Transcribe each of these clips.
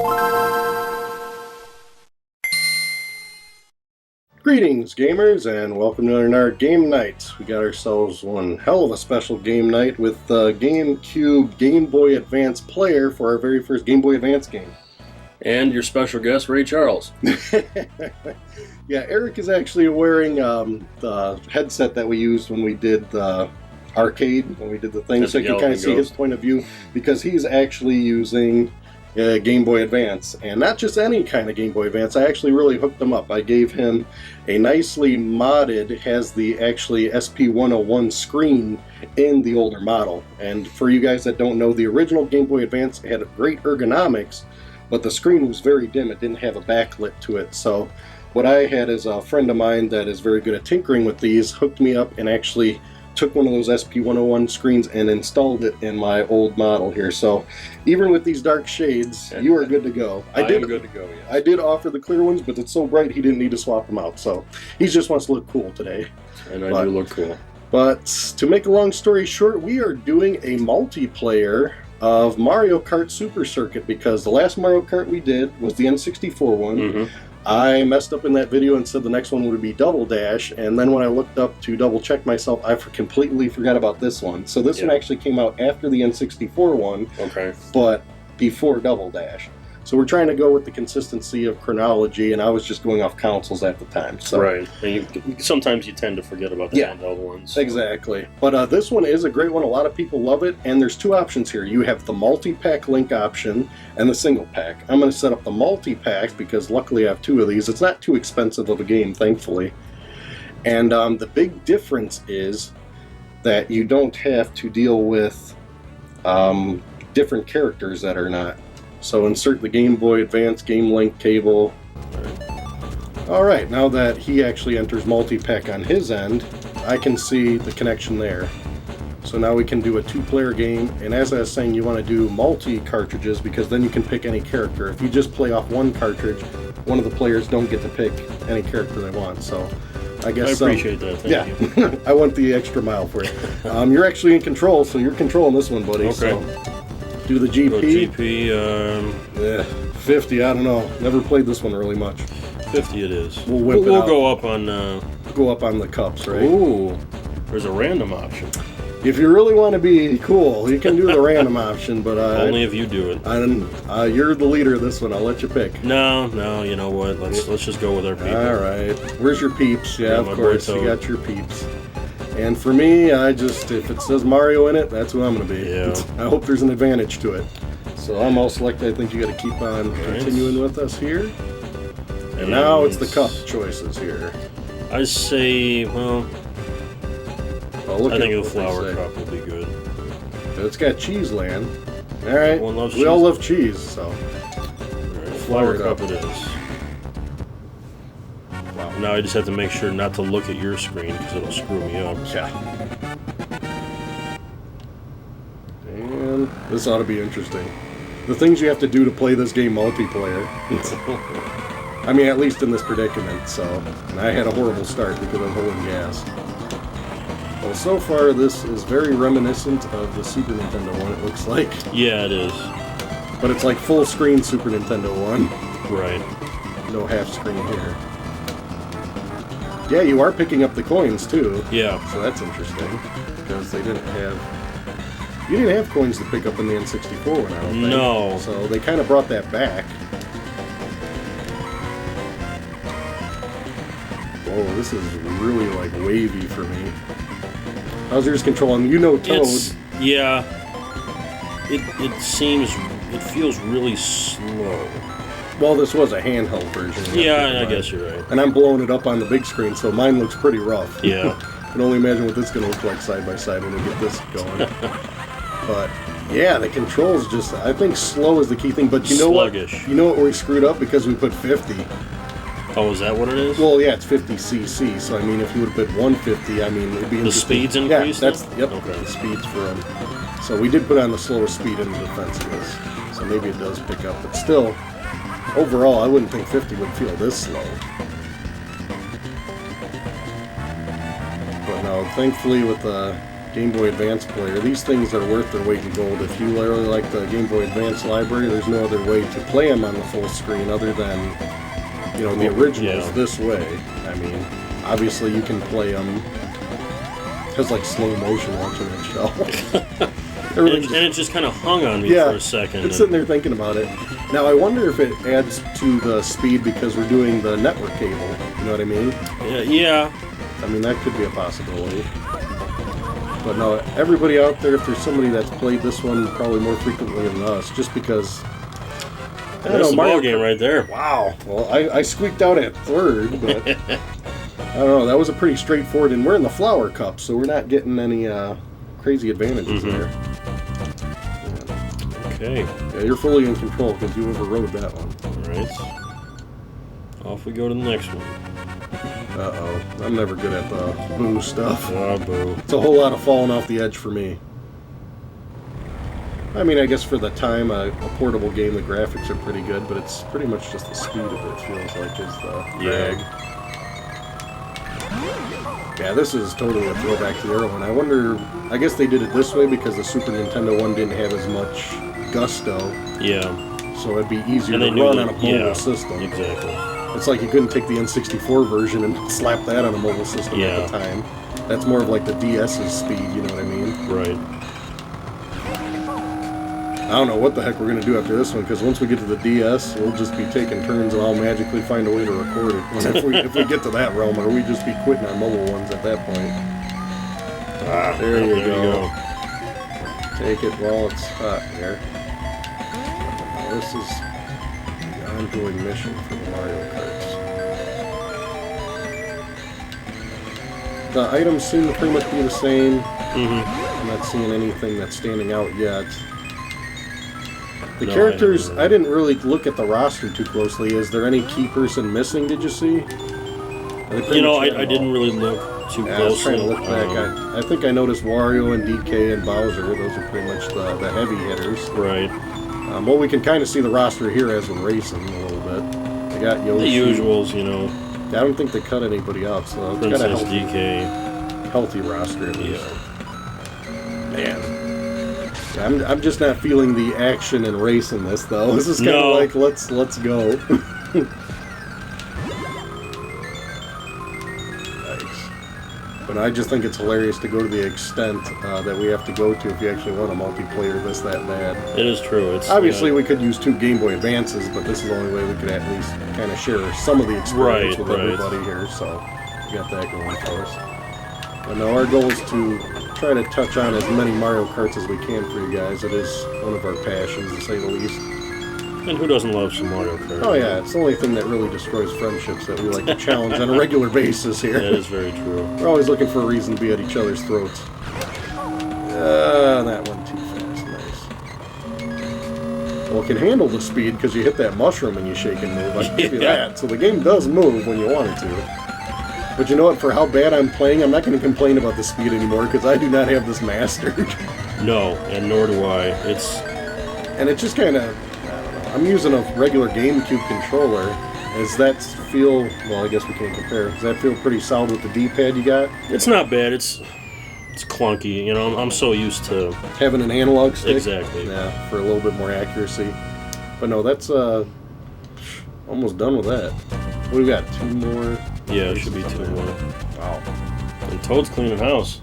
Greetings, gamers, and welcome to our game night. We got ourselves one hell of a special game night with the GameCube Game Boy Advance player for our very first Game Boy Advance game. And your special guest, Ray Charles. Yeah, Eric is actually wearing the headset that we used when we did the arcade, when we did the thing, so you can kind of see his point of view, because he's actually using Game Boy Advance, and not just any kind of Game Boy Advance. I actually really hooked him up. I gave him a nicely modded, has the actually SP101 screen in the older model. And for you guys that don't know, the original Game Boy Advance had great ergonomics, but the screen was very dim. It didn't have a backlit to it. So what I had is a friend of mine that is very good at tinkering with these hooked me up and actually took one of those SP101 screens and installed it in my old model here. So even with these dark shades, you are good to go. I am good to go, yes. I did offer the clear ones, but it's so bright he didn't need to swap them out. So he just wants to look cool today. And I do look cool. But to make a long story short, we are doing a multiplayer of Mario Kart Super Circuit, because the last Mario Kart we did was the N64 one. Mm-hmm. I messed up in that video and said the next one would be Double Dash, and then when I looked up to double check myself, I completely forgot about this one. So this one actually came out after the N64 one, but before Double Dash. So we're trying to go with the consistency of chronology, and I was just going off consoles at the time. So. Right. And sometimes you tend to forget about the handheld ones. Exactly. But this one is a great one. A lot of people love it, and there's two options here. You have the multi-pack link option and the single pack. I'm going to set up the multi-pack because luckily I have two of these. It's not too expensive of a game, thankfully. And the big difference is that you don't have to deal with different characters that are not. So insert the Game Boy Advance Game Link cable. Alright, now that he actually enters multi-pack on his end, I can see the connection there. So now we can do a two-player game, and as I was saying, you want to do multi-cartridges because then you can pick any character. If you just play off one cartridge, one of the players don't get to pick any character they want. So I guess I appreciate that. Thank you. I went the extra mile for you. You're actually in control, so you're controlling this one, buddy. Okay. So. Do the GP. GP, 50, I don't know. Never played this one really much. 50 it is. We'll go up on... Go up on the cups, right? Ooh, there's a random option. If you really want to be cool, you can do the random option, but... only if you do it. You're the leader of this one. I'll let you pick. No, you know what? Let's just go with our people. Alright. Where's your peeps? Yeah, of course. You got your peeps. And for me, if it says Mario in it, that's what I'm going to be. Yeah. I hope there's an advantage to it. So I'm all selected. I think you got to keep on continuing with us here. And now it's the cup choices here. I say, well, I think the flower cup will be good. It's got cheese land. All right. We all love cheese, so. All right, flower cup it is. Now I just have to make sure not to look at your screen because it'll screw me up. Yeah. And this ought to be interesting. The things you have to do to play this game multiplayer. I mean, at least in this predicament, so. And I had a horrible start because I'm holding gas. Well, so far this is very reminiscent of the Super Nintendo one, it looks like. Yeah, it is. But it's like full screen Super Nintendo one. Right. No half screen here. Yeah, you are picking up the coins, too. Yeah. So that's interesting, because they didn't have... You didn't have coins to pick up in the N64 one, I don't think. No. So they kind of brought that back. Whoa, this is really, like, wavy for me. How's yours controlling? You know Toad. Yeah. It feels really slow. Well, this was a handheld version. Yeah, I guess you're right. And I'm blowing it up on the big screen, so mine looks pretty rough. Yeah. I can only imagine what this is going to look like side by side when we get this going. But, yeah, the controls just, I think slow is the key thing. But you know Sluggish. what? You know what we screwed up? Because we put 50. Oh, is that what it is? Well, yeah, it's 50 cc. So, I mean, if you would have put 150, I mean, it'd be the speeds increased? Yeah, the speeds for them. So we did put on the slowest speed in the defensives. So maybe it does pick up. But still... Overall, I wouldn't think 50 would feel this slow. But no, thankfully with the Game Boy Advance player. These things are worth their weight in gold. If you really like the Game Boy Advance library, there's no other way to play them on the full screen other than, you know, the originals this way. I mean, obviously you can play them. It has like slow motion watching that show. And it just kind of hung on me for a second. It's sitting there thinking about it. Now, I wonder if it adds to the speed because we're doing the network cable. You know what I mean? Yeah. I mean, that could be a possibility. But no, everybody out there, if there's somebody that's played this one probably more frequently than us, just because... That's the ball game right there. Wow. Well, I squeaked out at third, but... I don't know, that was a pretty straightforward... And we're in the Flower Cup, so we're not getting any crazy advantages there. Okay. Yeah, you're fully in control because you overrode that one. Alright. Off we go to the next one. Uh-oh. I'm never good at the boo stuff. Oh, boo. It's a whole lot of falling off the edge for me. I mean, I guess for the time, a portable game, the graphics are pretty good, but it's pretty much just the speed of it, feels like, is the drag. Yeah, this is totally a throwback to the early one. I wonder... I guess they did it this way because the Super Nintendo one didn't have as much gusto. Yeah. So it'd be easier to run on a mobile system. Exactly. It's like you couldn't take the N64 version and slap that on a mobile system at the time. That's more of like the DS's speed, you know what I mean? Right. I don't know what the heck we're going to do after this one, because once we get to the DS, we'll just be taking turns and I'll magically find a way to record it. And if we get to that realm, or we just be quitting our mobile ones at that point. There you go. Take it while it's hot there. This is the ongoing mission for the Mario Karts. The items seem to pretty much be the same. I'm not seeing anything that's standing out yet. The characters, I didn't really look at the roster too closely. Is there any key person missing, did you see? You know, I didn't really look too closely. I was trying to look back. I think I noticed Wario and DK and Bowser. Those are pretty much the heavy hitters. Right. Well, we can kind of see the roster here as we're racing a little bit. They got Yoshi. The usuals, you know. I don't think they cut anybody out, so it's got a healthy roster at least. Man. I'm just not feeling the action and race in this, though. This is kind of like, let's go. Nice. But I just think it's hilarious to go to the extent that we have to go to if you actually want a multiplayer this that bad. It is true. It's obviously we could use 2 Game Boy Advances, but this is the only way we could at least kind of share some of the experience with everybody here. So we got that going for us. But now our goal is to try to touch on as many Mario Karts as we can for you guys. It is one of our passions, to say the least. And who doesn't love some Mario Kart? Oh yeah, it's the only thing that really destroys friendships that we like to challenge on a regular basis here. That is very true. We're always looking for a reason to be at each other's throats. That one too fast, nice. Well, it can handle the speed because you hit that mushroom and you shake and move. I can give you that. So the game does move when you want it to. But you know what, for how bad I'm playing, I'm not going to complain about the speed anymore because I do not have this mastered. No, and nor do I. And it just kind of, I'm using a regular GameCube controller. Does that feel, well, I guess we can't compare. Does that feel pretty solid with the D-pad you got? It's not bad. It's clunky. You know, I'm so used to having an analog stick. Exactly. Yeah, for a little bit more accuracy. But no, that's almost done with that. What do we got? 2 more? Yeah, it should be 2 more. Wow. And Toad's cleaning house.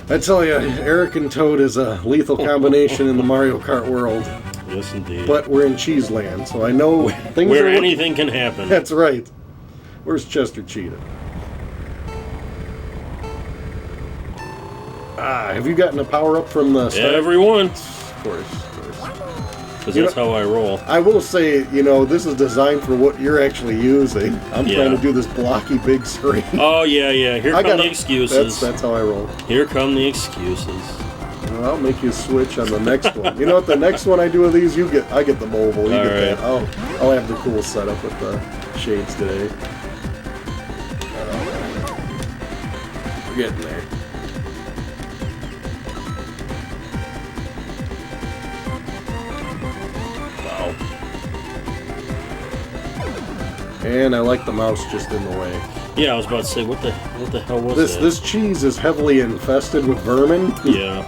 I tell you, Eric and Toad is a lethal combination in the Mario Kart world. Yes, indeed. But we're in Cheese Land, so I know things where anything can happen. That's right. Where's Chester Cheetah? Have you gotten a power-up from the start? Everyone. Of course. Because that's how I roll. I will say, you know, this is designed for what you're actually using. I'm trying to do this blocky big screen. Oh, yeah. Here come the excuses. That's how I roll. Here come the excuses. Well, I'll make you switch on the next one. You know what? The next one I do of these, I get the mobile. You get that. I'll have the cool setup with the shades today. We're getting there. And I like the mouse just in the way. Yeah, I was about to say, what the hell was this? that? This cheese is heavily infested with vermin. Yeah.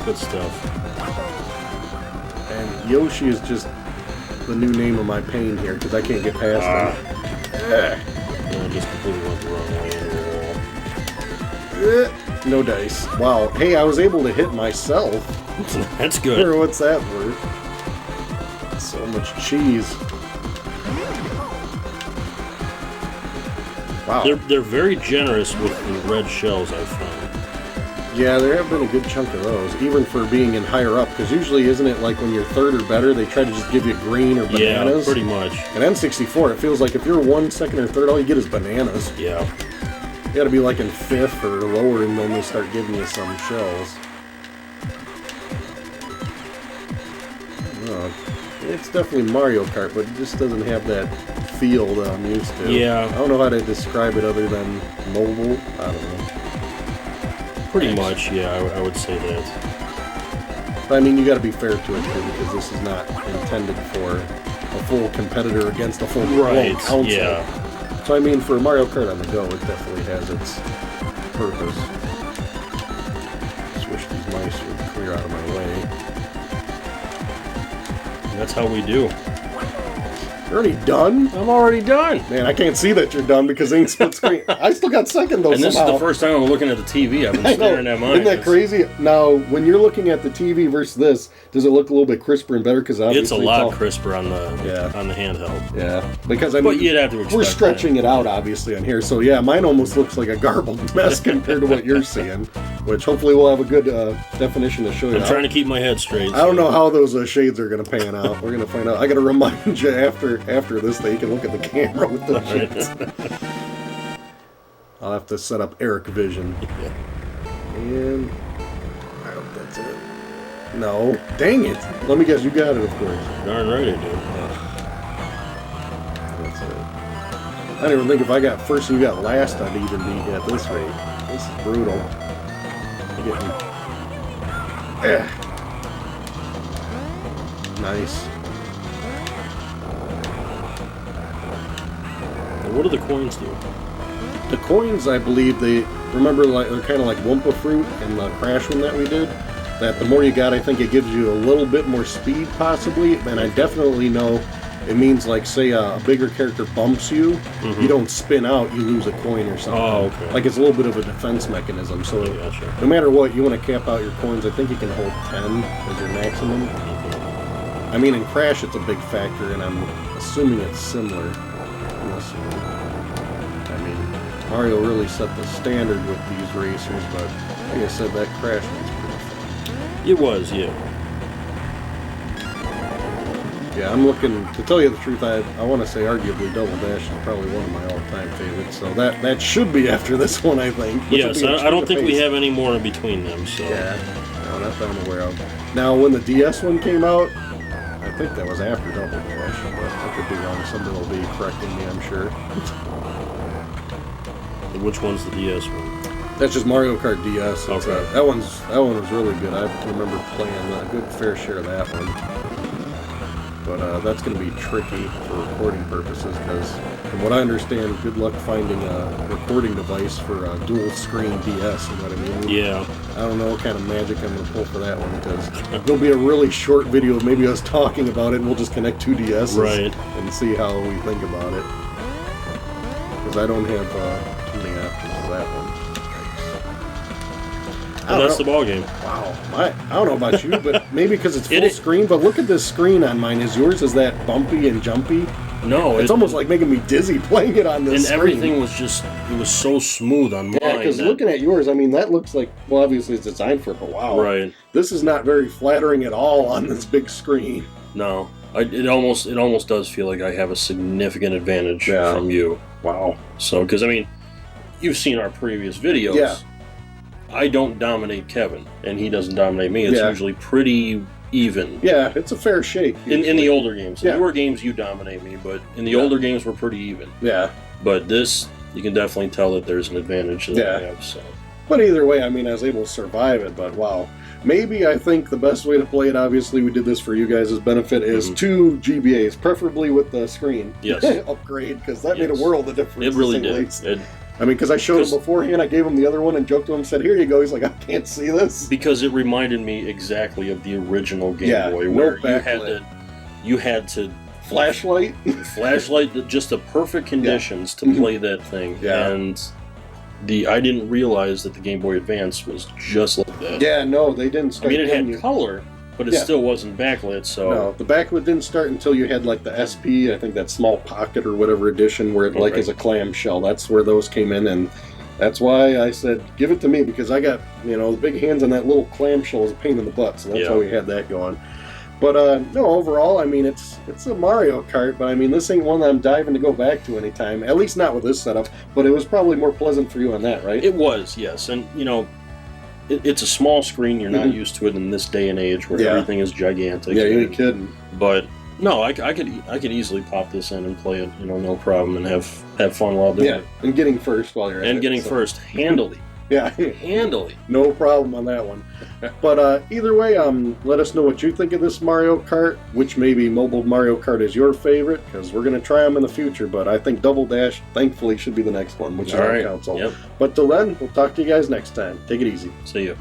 Good stuff. And Yoshi is just the new name of my pain here because I can't get past him. Yeah, I just completely went the wrong way into the wall. No dice. Wow. Hey, I was able to hit myself. That's good. What's that worth? So much cheese. Wow. They're very generous with the red shells, I found. Yeah, there have been a good chunk of those, even for being in higher up, because usually, isn't it like when you're third or better, they try to just give you green or bananas? Yeah, pretty much. And N64, it feels like if you're 1, 2nd, or 3rd, all you get is bananas. Yeah. You gotta be like in 5th or lower, and then they start giving you some shells. It's definitely Mario Kart, but it just doesn't have that feel that I'm used to. Yeah. I don't know how to describe it other than mobile. I don't know. Pretty much, yeah, I would say that. But I mean, you gotta be fair to it, too, because this is not intended for a full competitor against a full console. Yeah. So I mean, for Mario Kart on the go, it definitely has its purpose. Just wish these mice would clear out of my way. That's how we do. You're already done? I'm already done. Man, I can't see that you're done because they ain't split screen. I still got second though. And this somehow. is the first time I'm looking at the TV. I've been staring at mine. Isn't that crazy? Now, when you're looking at the TV versus this, does it look a little bit crisper and better? Because it's a lot crisper on the handheld. Yeah, because I mean, but you'd have to expect we're stretching it out obviously on here, so yeah, mine almost looks like a garbled mess compared to what you're seeing. Which hopefully we'll have a good definition to show you. I'm trying to keep my head straight. I don't know how those shades are going to pan out. We're going to find out. I got to remind you after this that you can look at the camera with the shades. I'll have to set up Eric Vision. And I hope that's it. No. Dang it. Let me guess, you got it, of course. Darn right I do. That's it. I don't even think if I got first and you got last, I'd even beat you at this rate. This is brutal. You're getting... Nice. What do the coins do? The coins, I believe, they remember they're kind of like Wumpa Fruit in the Crash one that we did. That the more you got, I think it gives you a little bit more speed, possibly. And I definitely know it means like, say, a bigger character bumps you, you don't spin out, you lose a coin or something. Oh, okay. Like it's a little bit of a defense mechanism. So no matter what, you want to cap out your coins. I think you can hold 10 as your maximum. I mean, in Crash, it's a big factor, and I'm assuming it's similar. I mean, Mario really set the standard with these racers, but like I said, that Crash was pretty fun. It was, yeah. Yeah, I'm looking, to tell you the truth, I want to say arguably Double Dash is probably one of my all-time favorites, so that should be after this one, I think. Yes, I don't think we have any more in between them, so... Yeah, no, not that I'm aware of. Now, when the DS one came out, I think that was after Double Dash, but I could be wrong. Somebody will be correcting me, I'm sure. Which one's the DS one? That's just Mario Kart DS. Okay. That one was really good. I remember playing a good fair share of that one. But that's going to be tricky for recording purposes because, from what I understand, good luck finding a recording device for a dual screen DS. You know what I mean? Yeah. I don't know what kind of magic I'm going to pull for that one because there'll be a really short video of maybe us talking about it, and we'll just connect two DSs and see how we think about it. Because I don't have too many options for that one. And that's the ball game. Wow. I don't know about you, but maybe because it's full screen, but look at this screen on mine. Is yours, is that bumpy and jumpy? No. It's almost like making me dizzy playing it on this screen. And everything was just, it was so smooth on mine. Yeah, because looking at yours, I mean, that looks like, well, obviously it's designed for it, but wow. Right. This is not very flattering at all on this big screen. No. It almost does feel like I have a significant advantage from you. Wow. So, because, I mean, you've seen our previous videos. Yeah. I don't dominate Kevin, and he doesn't dominate me. It's usually pretty even. Yeah, it's a fair shake. In the older games. In newer games, you dominate me, but in the older games, we're pretty even. Yeah. But this, you can definitely tell that there's an advantage that I have, so. But either way, I mean, I was able to survive it, but wow. Maybe I think the best way to play it, obviously we did this for you guys' benefit, is 2 GBAs, preferably with the screen upgrade, because that made a world of difference. It really did. I mean, because I showed him beforehand, I gave him the other one and joked to him, said, here you go. He's like, I can't see this. Because it reminded me exactly of the original Game Boy, where you had to flashlight, just the perfect conditions to play that thing. And I didn't realize that the Game Boy Advance was just like that. Yeah, no, they didn't start. I mean, it had color, but it still wasn't backlit. So no, the backlit didn't start until you had like the SP, I think that small pocket or whatever edition, where it like is a clamshell. That's where those came in, and that's why I said give it to me, because I got the big hands on that little clamshell is a pain in the butt. So that's why we had that going. But no, overall, I mean, it's a Mario Kart, but I mean, this ain't one that I'm diving to go back to anytime. At least not with this setup. But it was probably more pleasant for you on that, right? It was, yes. And it's a small screen. You're not used to it in this day and age where everything is gigantic. Yeah, you ain't kidding. But no, I could easily pop this in and play it, no problem, and have fun while doing it. And getting first while you're at it. And getting first handily. Yeah, handily. No problem on that one. But either way, let us know what you think of this Mario Kart, which maybe mobile Mario Kart is your favorite, because we're going to try them in the future, but I think Double Dash, thankfully, should be the next one, which is on console. Yep. But till then, we'll talk to you guys next time. Take it easy. See you.